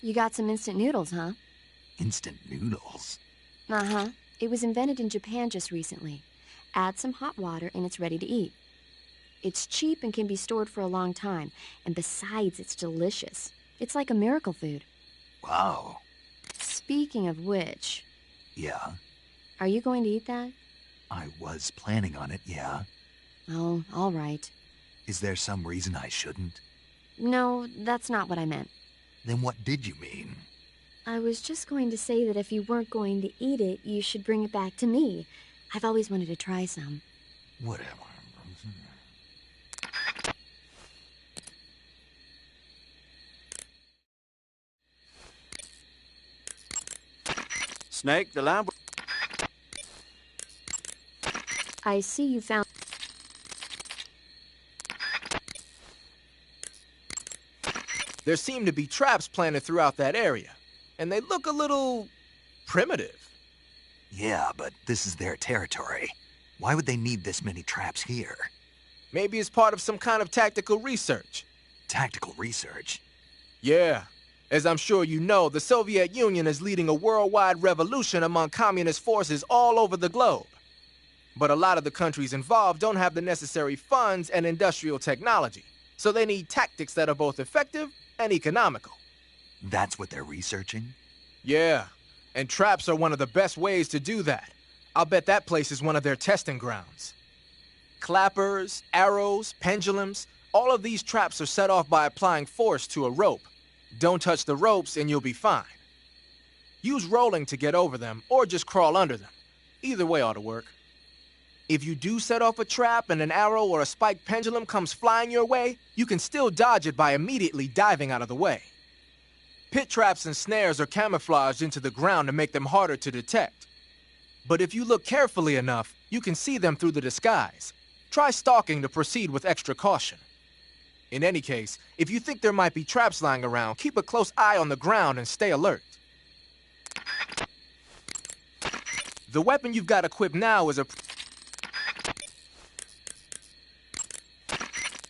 You got some instant noodles, huh? Instant noodles? Uh-huh. It was invented in Japan just recently. Add some hot water and it's ready to eat. It's cheap and can be stored for a long time. And besides, it's delicious. It's like a miracle food. Wow. Speaking of which... Yeah? Are you going to eat that? I was planning on it, yeah. Oh, all right. Is there some reason I shouldn't? No, that's not what I meant. Then what did you mean? I was just going to say that if you weren't going to eat it, you should bring it back to me. I've always wanted to try some. Whatever. Snake, the lamb... I see you found... There seem to be traps planted throughout that area, and they look a little... primitive. Yeah, but this is their territory. Why would they need this many traps here? Maybe it's part of some kind of tactical research. Tactical research? Yeah. As I'm sure you know, the Soviet Union is leading a worldwide revolution among communist forces all over the globe. But a lot of the countries involved don't have the necessary funds and industrial technology, so they need tactics that are both effective and economical. That's what they're researching? Yeah, and traps are one of the best ways to do that. I'll bet that place is one of their testing grounds. Clappers, arrows, pendulums, all of these traps are set off by applying force to a rope. Don't touch the ropes and you'll be fine. Use rolling to get over them, or just crawl under them. Either way ought to work. If you do set off a trap and an arrow or a spiked pendulum comes flying your way, you can still dodge it by immediately diving out of the way. Pit traps and snares are camouflaged into the ground to make them harder to detect. But if you look carefully enough, you can see them through the disguise. Try stalking to proceed with extra caution. In any case, if you think there might be traps lying around, keep a close eye on the ground and stay alert. The weapon you've got equipped now is a...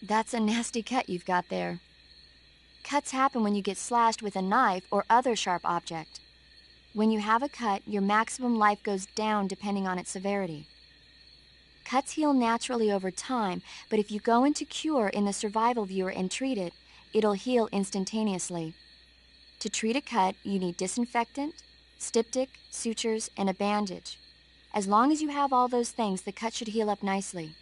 That's a nasty cut you've got there. Cuts happen when you get slashed with a knife or other sharp object. When you have a cut, your maximum life goes down depending on its severity. Cuts heal naturally over time, but if you go into cure in the survival viewer and treat it, it'll heal instantaneously. To treat a cut, you need disinfectant, styptic, sutures, and a bandage. As long as you have all those things, the cut should heal up nicely.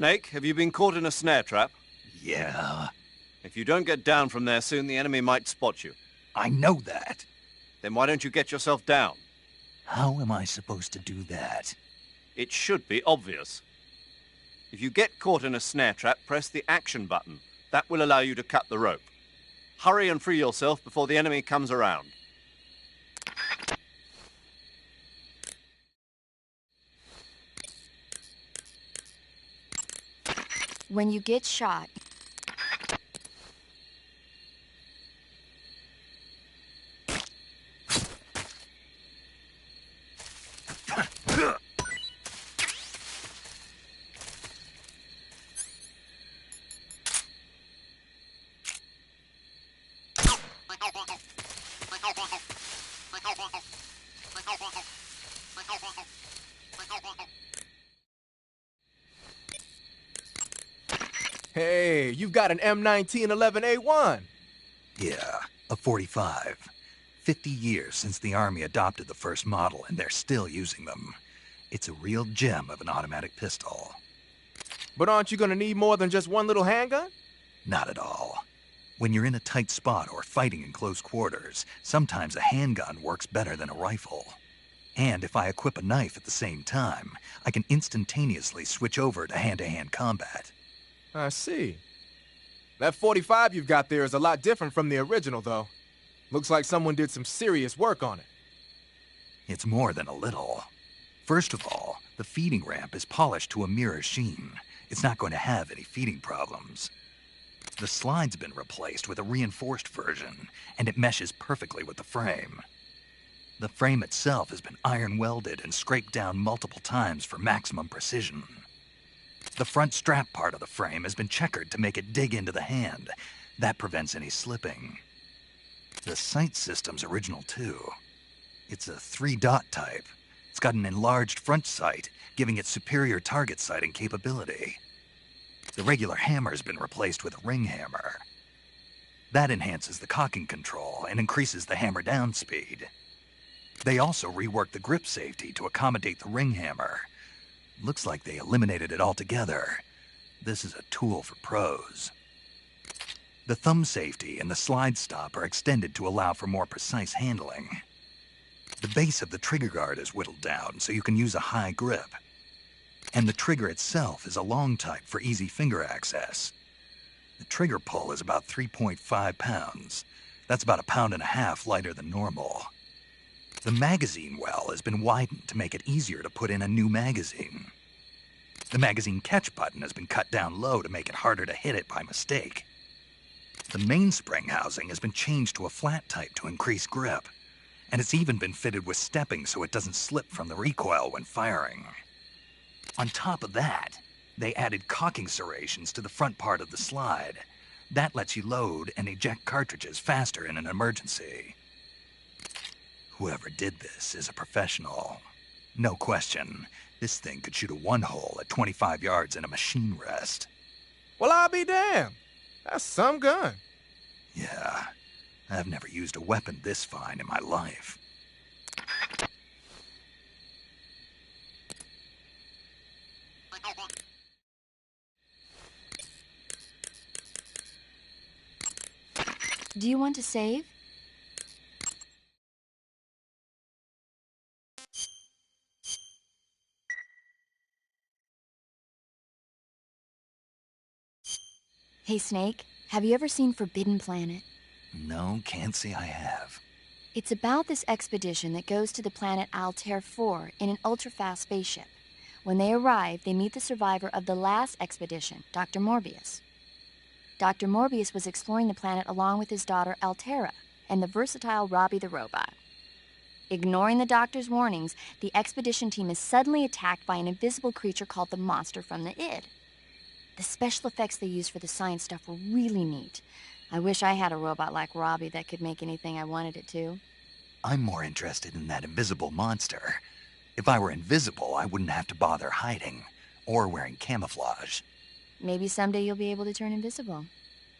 Snake, have you been caught in a snare trap? Yeah, If you don't get down from there soon, the enemy might spot you. I know that. Then why don't you get yourself down? How am I supposed to do that? It should be obvious. If you get caught in a snare trap, press the action button. That will allow you to cut the rope. Hurry and free yourself before the enemy comes around. When you get shot, Hey, you've got an M1911A1. Yeah, a 45. 50 years since the Army adopted the first model, and they're still using them. It's a real gem of an automatic pistol. But aren't you gonna need more than just one little handgun? Not at all. When you're in a tight spot or fighting in close quarters, sometimes a handgun works better than a rifle. And if I equip a knife at the same time, I can instantaneously switch over to hand-to-hand combat. I see. That 45 you've got there is a lot different from the original, though. Looks like someone did some serious work on it. It's more than a little. First of all, the feeding ramp is polished to a mirror sheen. It's not going to have any feeding problems. The slide's been replaced with a reinforced version, and it meshes perfectly with the frame. The frame itself has been iron welded and scraped down multiple times for maximum precision. The front strap part of the frame has been checkered to make it dig into the hand. That prevents any slipping. The sight system's original too. It's a 3-dot type. It's got an enlarged front sight, giving it superior target sighting capability. The regular hammer's been replaced with a ring hammer. That enhances the cocking control and increases the hammer down speed. They also reworked the grip safety to accommodate the ring hammer. Looks like they eliminated it altogether. This is a tool for pros. The thumb safety and the slide stop are extended to allow for more precise handling. The base of the trigger guard is whittled down so you can use a high grip. And the trigger itself is a long type for easy finger access. The trigger pull is about 3.5 pounds. That's about 1.5 pounds lighter than normal. The magazine well has been widened to make it easier to put in a new magazine. The magazine catch button has been cut down low to make it harder to hit it by mistake. The mainspring housing has been changed to a flat type to increase grip, and it's even been fitted with stepping so it doesn't slip from the recoil when firing. On top of that, they added cocking serrations to the front part of the slide. That lets you load and eject cartridges faster in an emergency. Whoever did this is a professional. No question, this thing could shoot a one-hole at 25 yards in a machine rest. Well, I'll be damned. That's some gun. Yeah, I've never used a weapon this fine in my life. Do you want to save? Hey, Snake, have you ever seen Forbidden Planet? No, can't say I have. It's about this expedition that goes to the planet Altair 4 in an ultra-fast spaceship. When they arrive, they meet the survivor of the last expedition, Dr. Morbius. Dr. Morbius was exploring the planet along with his daughter Altera and the versatile Robbie the robot. Ignoring the doctor's warnings, the expedition team is suddenly attacked by an invisible creature called the Monster from the Id. The special effects they used for the science stuff were really neat. I wish I had a robot like Robbie that could make anything I wanted it to. I'm more interested in that invisible monster. If I were invisible, I wouldn't have to bother hiding or wearing camouflage. Maybe someday you'll be able to turn invisible.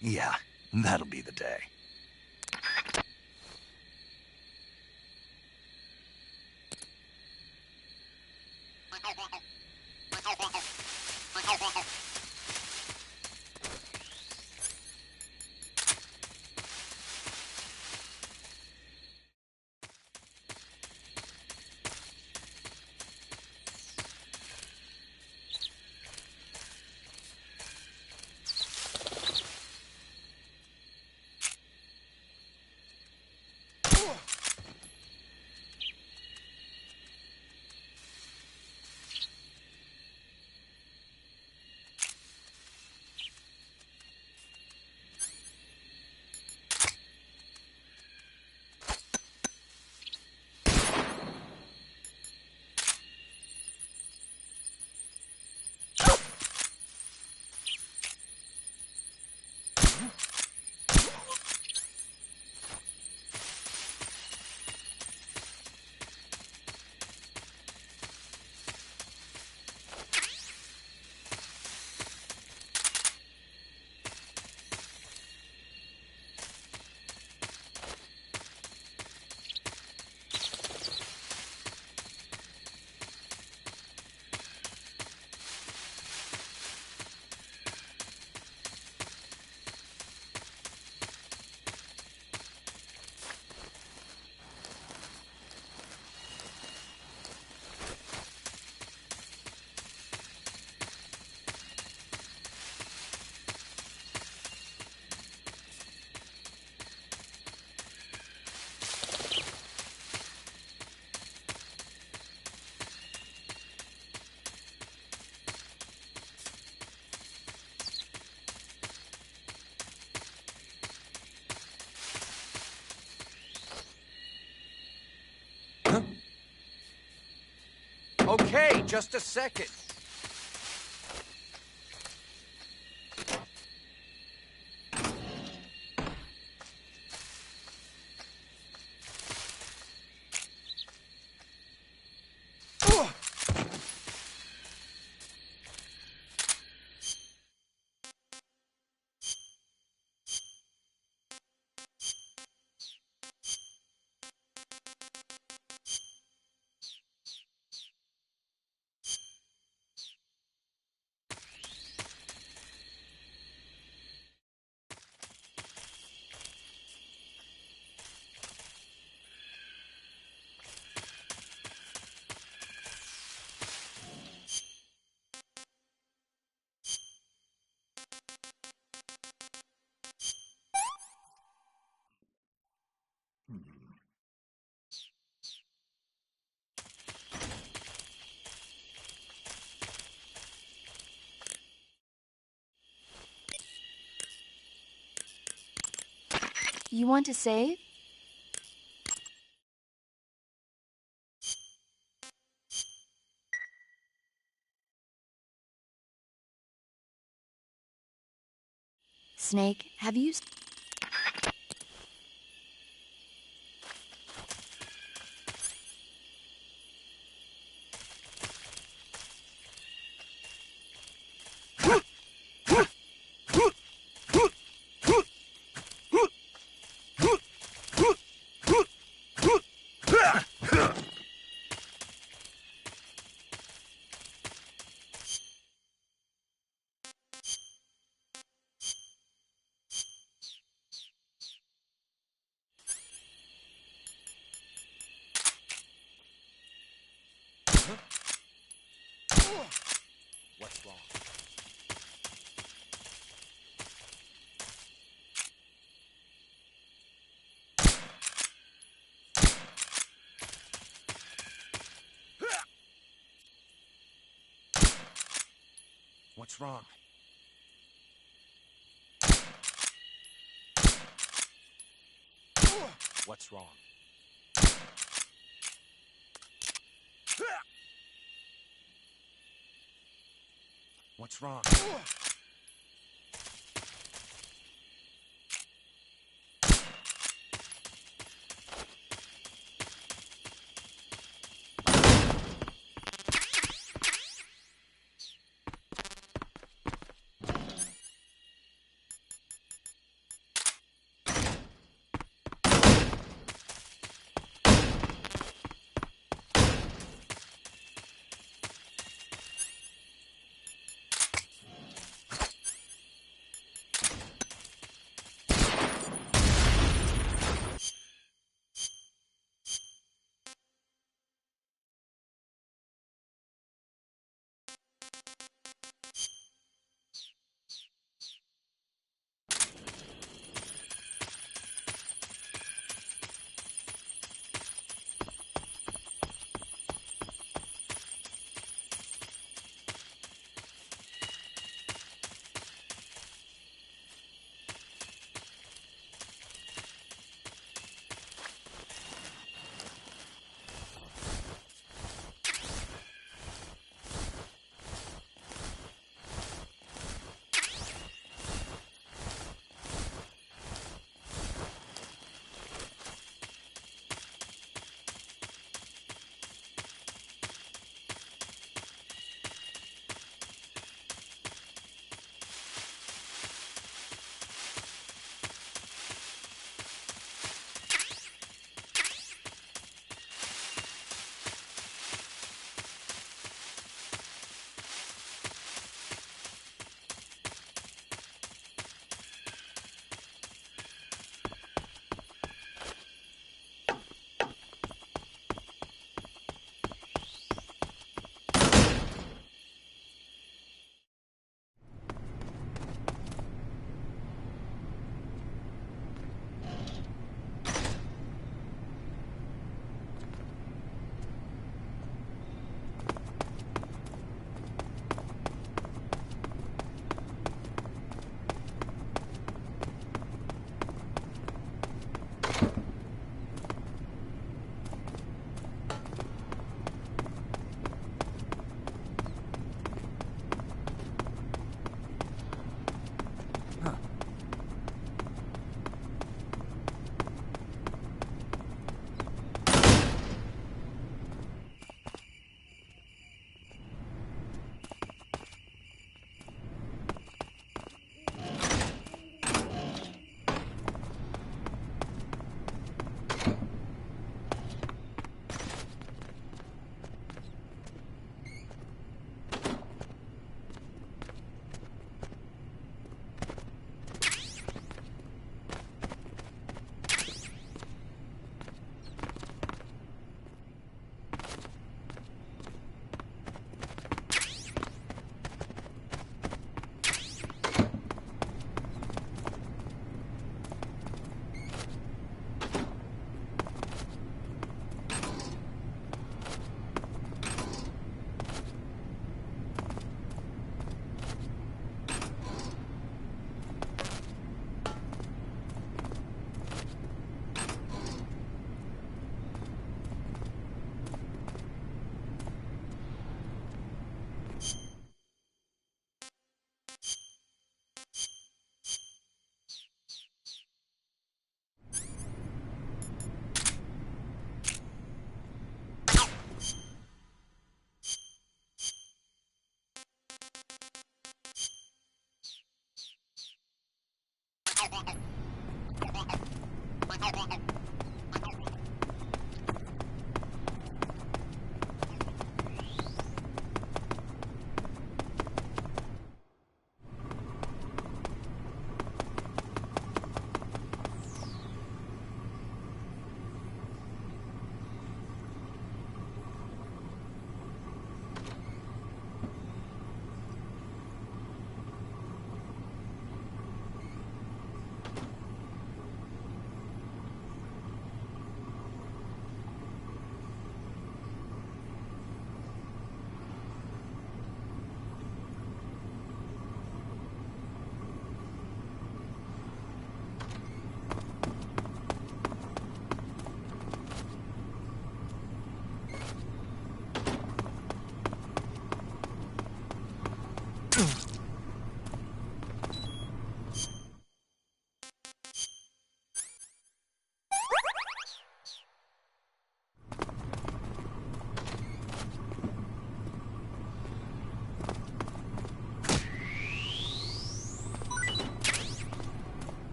Yeah, that'll be the day. Okay, just a second. You want to save? Snake, have you... What's wrong? What's wrong? What's wrong? What's wrong?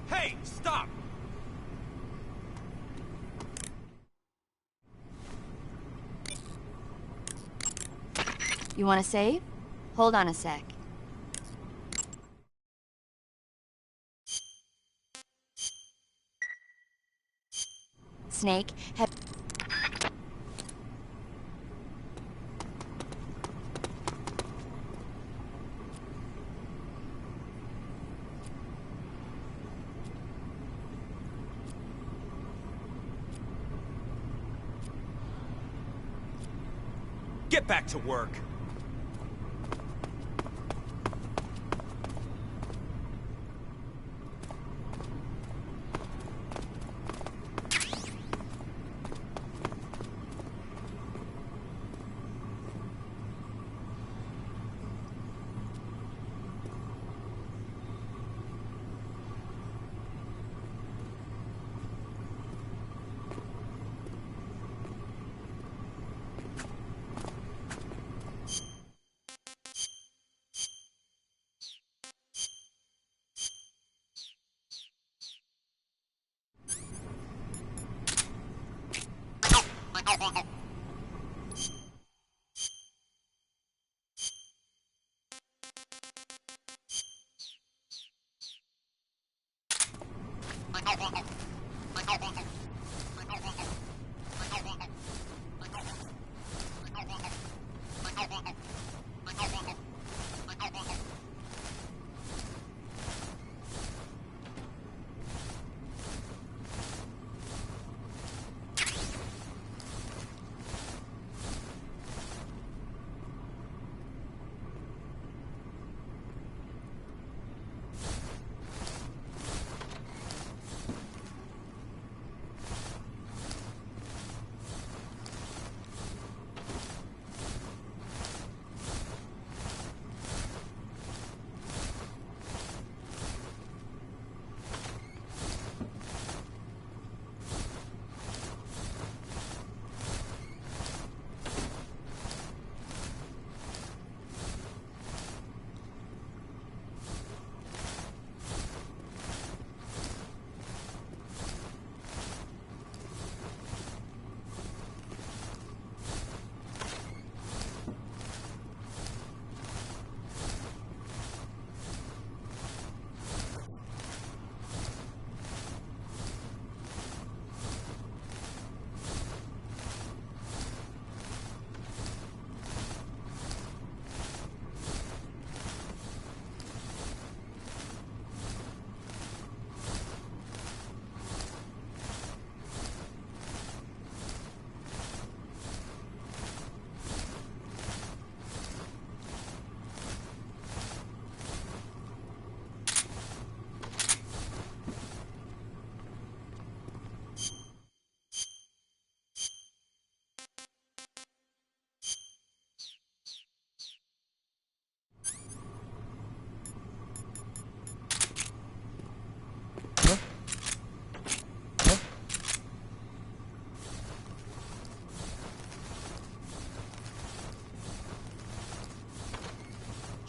Hey, stop! You want to save? Hold on a sec. Snake, have... Get back to work.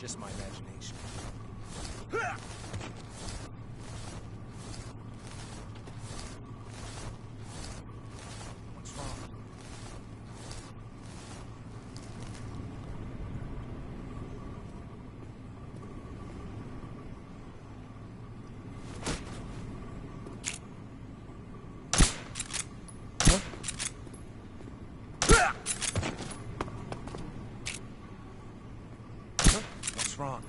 just my imagination. What's wrong? What's wrong?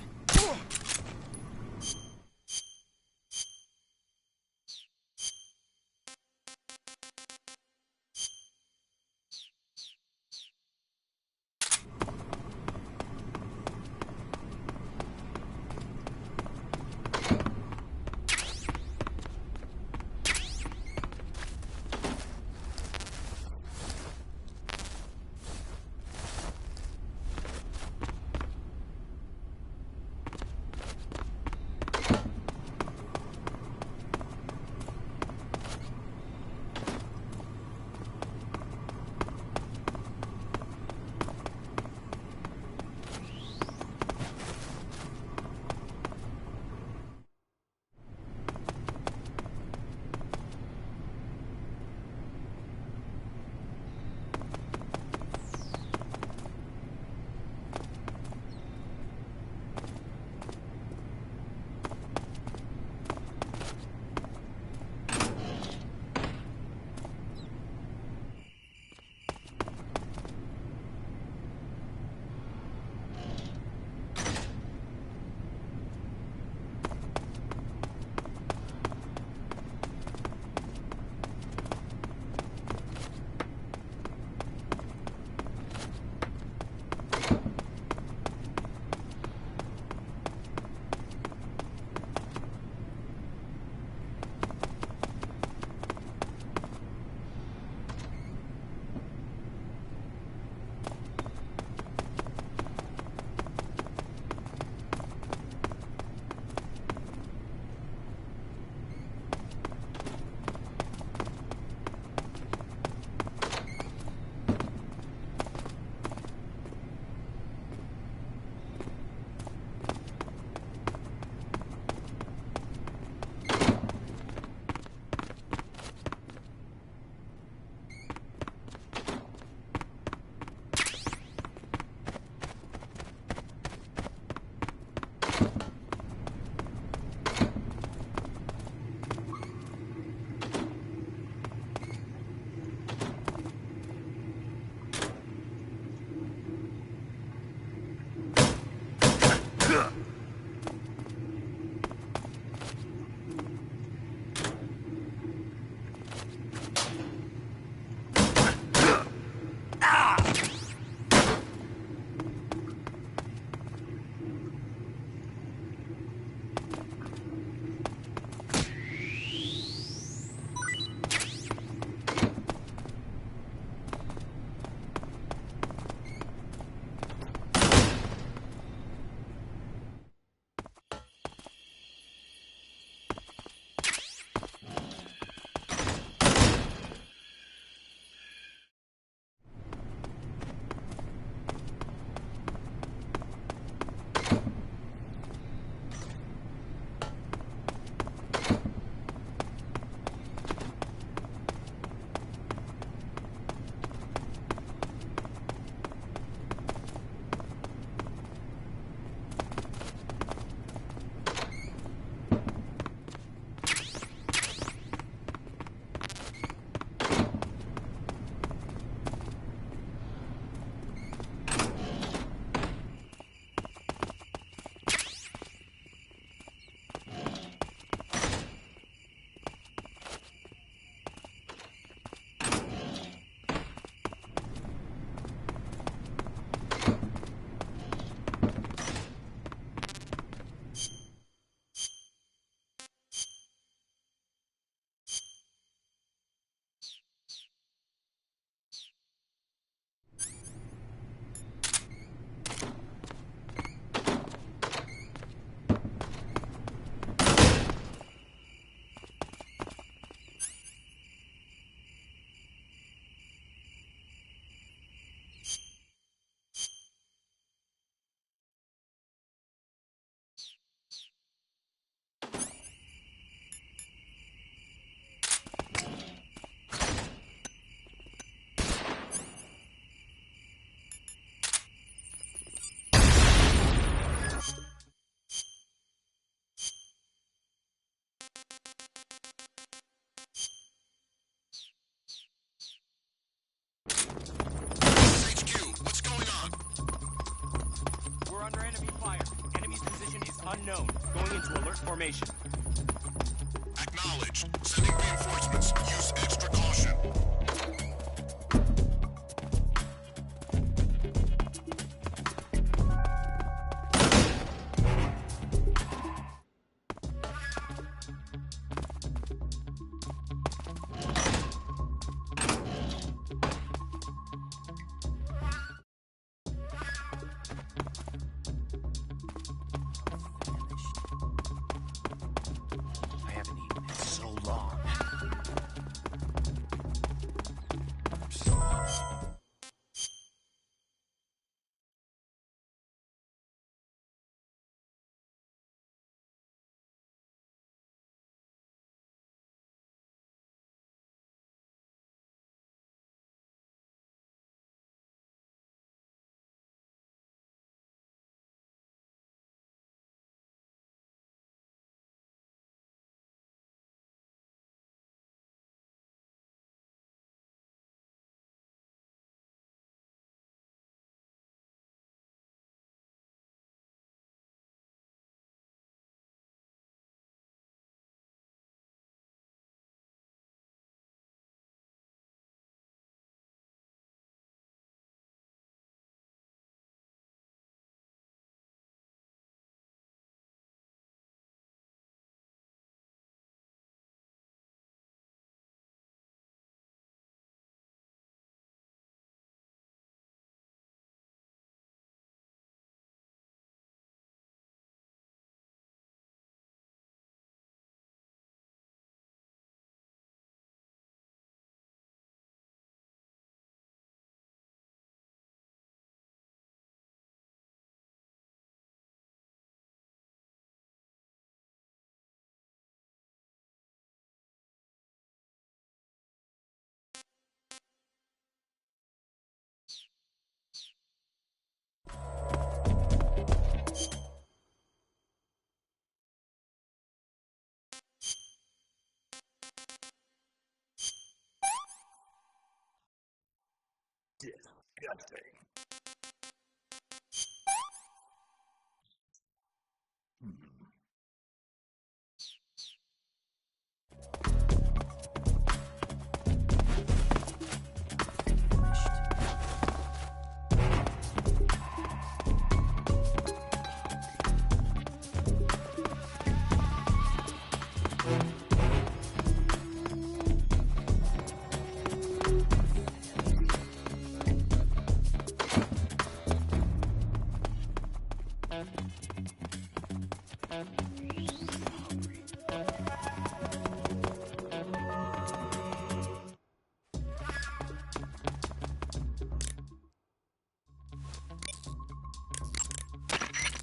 unknown. Going into alert formation. Acknowledged. Sending reinforcements. Use extra caution. I haven't eaten in so long.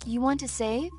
You want to save?